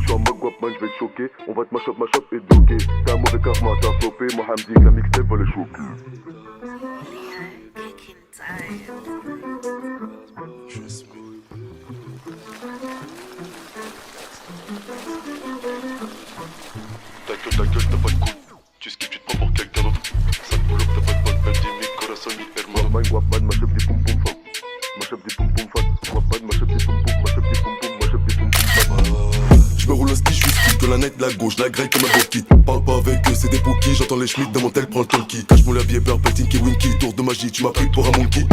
suis en mode guap man, je vais te choquer. On va te mash up et bloquer. T'as un mauvais karma, t'as flopé. Moi me dit que la mixtape va les choquer. Ta gueule, t'as pas de coupe. Tu skips, tu te prends pour quelqu'un d'autre. Ça te bloque, t'as pas de bonne belle, dis mi corazon, mi hermano. Guapman, mash up des pom pom fat. Mash up des pom pom fat. Guapman, mash up des pom pom, mash up des pom pom, mash up des pom pom fat. J'me roule un ski, j'suis ski, de la night, de la gauche, la grille comme un beau kit. Parle pas avec eux, c'est des bookies, j'entends les schmitts de mon tel, prends le talkie. Cache mon labier, beurre, Tinky Winky, tour de magie, tu m'as pris pour un monkey.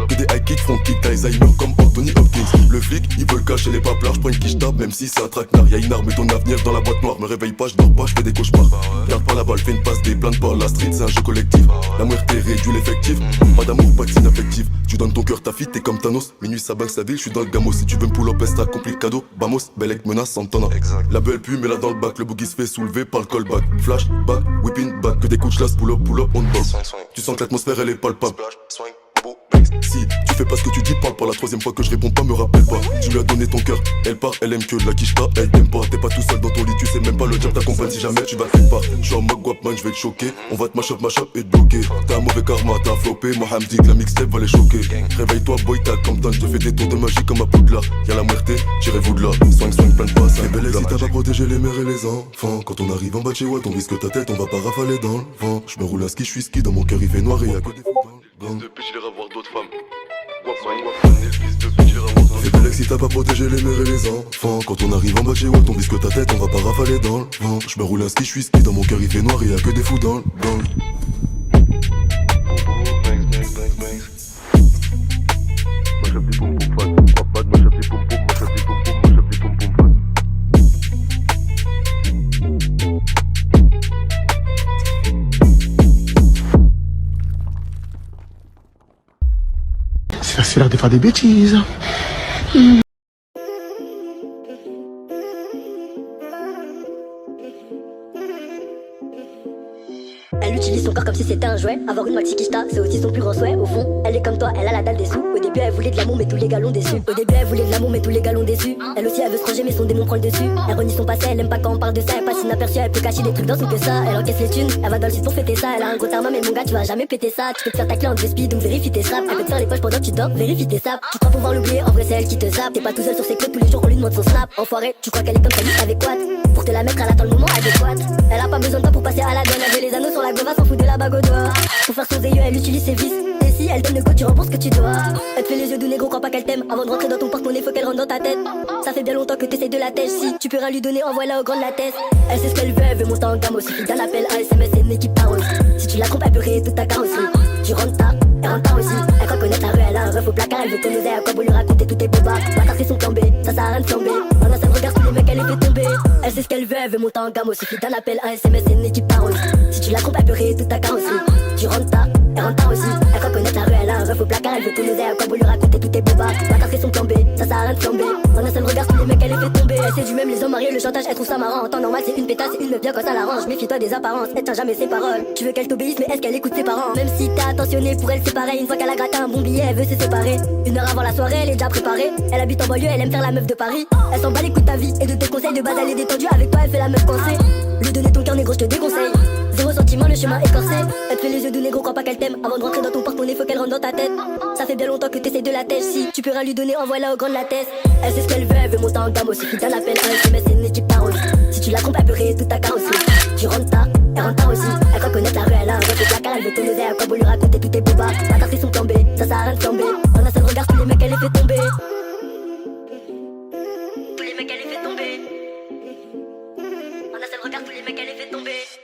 Que des high kicks, front kick, t'as Alzheimer comme Anthony Hopkins. Le flic, il veut le cacher les paplards, j'prends une quiche tape, même si c'est un traquenard. Y'a une arme et ton avenir dans la boîte noire, me réveille pas, j'dors pas, j'fais des cauchemars. Garde pas la balle, fais une passe, des plaintes pas, la street c'est un jeu collectif. La muerte réduit l'effectif, pas d'amour, pas de signe affectif. Tu donnes ton cœur, ta fille, t'es comme Thanos. Minuit ça bang sa ville, j'suis dans le gamos. Si tu veux me pull up, est accompli le cadeau. Bamos, Belek menace Santana. La belle pue, mais là dans le bac, le boogie se fait soulever par le callback. Flash, back, whipping back, que des coups de chasse, pull up, on box. Tu sens que l'atmosphère elle est palpable. Si tu fais pas ce que tu dis, parle pas. La troisième fois que je réponds pas, me rappelle pas. Tu lui as donné ton cœur, elle part, elle aime que la quiche pas, elle t'aime pas. T'es pas tout seul dans ton lit, tu sais même pas, le diable t'accompagne si jamais tu vas quelque part. J'suis en mode guapman, j'vais te choquer. On va te mash up et te bloquer. T'as un mauvais karma, t'as flopé. Moi me dit que la mixtape va les choquer. Réveille-toi boy, t'as Compton, je te fais des tours de magie comme à Poudlard. Y'a la muerte, tirez-vous de là. Swing, plein de passes. Les belles si t'as pas protégé les mères et les enfants. Quand on arrive en bas de chez Watt, on risque ta tête, on va pas rafaler dans le vent. J'me roule un ski, j'suis ski, dans mon cœur il fait noir et y'a que des fous dans le gang. Depuis j'irai voir d'autres femmes. Fais belle si t'as pas protégé les mères et les enfants. Quand on arrive en bas de chez Watt, on risque ta tête, on va pas rafaler dans le vent. J'me roule un ski, j'suis ski, dans mon cœur il fait noir et y'a que des fous dans le gang. C'est facile de faire des bêtises. Elle utilise son corps comme si c'était un jouet. Avoir une maxi quicheta, c'est aussi son plus grand souhait. Au fond, elle est comme toi, elle a la dalle des sous. Au début, elle voulait de l'amour, mais tous les gars l'ont déçu. Au début, elle voulait de l'amour, mais tous les gars l'ont déçu. Elle aussi, elle veut se ranger, mais son démon prend le dessus. Elle renie son passé, elle aime pas quand on parle de ça. Elle passe inaperçue, elle peut cacher des trucs dans son que ça. Elle encaisse les thunes, elle va dans le site pour fêter ça. Elle a un gros tarma, mais mon gars, tu vas jamais péter ça. Tu peux te faire ta clé en deux speed, donc vérifie tes straps. Elle peut te faire les poches pendant que tu dors, vérifie tes saps. Tu crois pouvoir l'oublier, en vrai, c'est elle qui te zappe. T'es pas tout seul sur ses clés, tous les jours, on lui demande son snap. Enfoiré, tu crois qu'elle est comme ta liste avec quoi? Pour te la mettre, elle attend le moment adéquat. Elle a pas besoin de toi pour passer à la donne. Elle veut les anneaux sur la gova, s'en fout de la bague au doigt. Pour faire son zéyo, elle utilise ses vis. Et si elle donne le go, tu rembourses ce que tu dois. Elle te fait les yeux doux négro, crois pas qu'elle t'aime. Avant de rentrer dans ton porte-monnaie, faut qu'elle rentre dans ta tête. Ça fait bien longtemps que t'essayes de la tèche. Si tu peux rien lui donner, envoie-la au grand de la tête. Elle sait ce qu'elle veut, elle veut monter en gamme. Suffit d'un appel, un SMS et une équipe parole. Si tu la trompes, elle peut rayer toute ta carrosserie. Tu rentres tard, elle rentre tard aussi. Elle croit connaître la rue, elle a un ref au placard. Elle veut ton oseille, à quoi vous lui raconter tous tes bobards. Bâtard, c'est son plan B, ça sert à rien de flamber. En un seul regard, tous les mecs, elle les fait tomber. Elle sait ce qu'elle veut, elle veut monter en gamme. Suffit d'un appel, un SMS et une équipe parole. Si tu la trompes, elle peut rayer toute ta carrosserie. Tu rentres tard, elle rentre tard aussi. Elle croit connaître la rue, elle a un ref au placard. Elle veut ton oseille, à quoi vous lui raconter tous tes bobards. Bâtard, c'est son plan B, ça sert à rien de flamber. En un seul regard, tous les mecs, elle les fait tomber. Elle sait du même les hommes mariés, le chantage, elle trouve ça marrant. En temps normal, c'est une pétasse, c'est une meuf bien quand ça l'arrange. Méfie-toi des apparences, elle tient jamais ses paroles. Tu veux qu'elle t'obéisse, mais est-ce qu'elle écoute ses parents? Même si t'es attentionné, pour elle c'est pareil. Une fois qu'elle a gratté un bon billet, elle veut se séparer. Une heure avant la soirée, elle est déjà préparée. Elle habite en banlieue, elle aime faire la meuf de Paris. Elle s'en bat les coups de ta vie et de tes conseils de base, elle est détendue. Avec toi, elle fait la meuf pensée. Lui donner ton cœur négro, je te déconseille. Zéro sentiment, le chemin écorcé. Elle te fait les yeux doux négro, crois pas qu'elle t'aime. Avant de rentrer dans ton porte-monnaie, faut qu'elle rentre dans ta tête. Ça fait bien longtemps que t'essayes de la tèche. Si tu peux rien lui donner, envoie-la au grand de la tête. Elle sait ce qu'elle veut, elle veut monter en gamme. Suffit d'un appel, un SMS et une équipe parole. Si tu la trompes, elle peut rayer toute ta carrosserie. Tu rentres tard, elle rentre tard aussi. Elle croit connaître la rue, elle a un ref au placard. Elle veut ton oseille, à quoi vous lui raconter tous tes bobards. Bâtard, c'est son plan B, ça sert à rien de flamber. En un seul regard, tous les mecs, elle les fait tomber.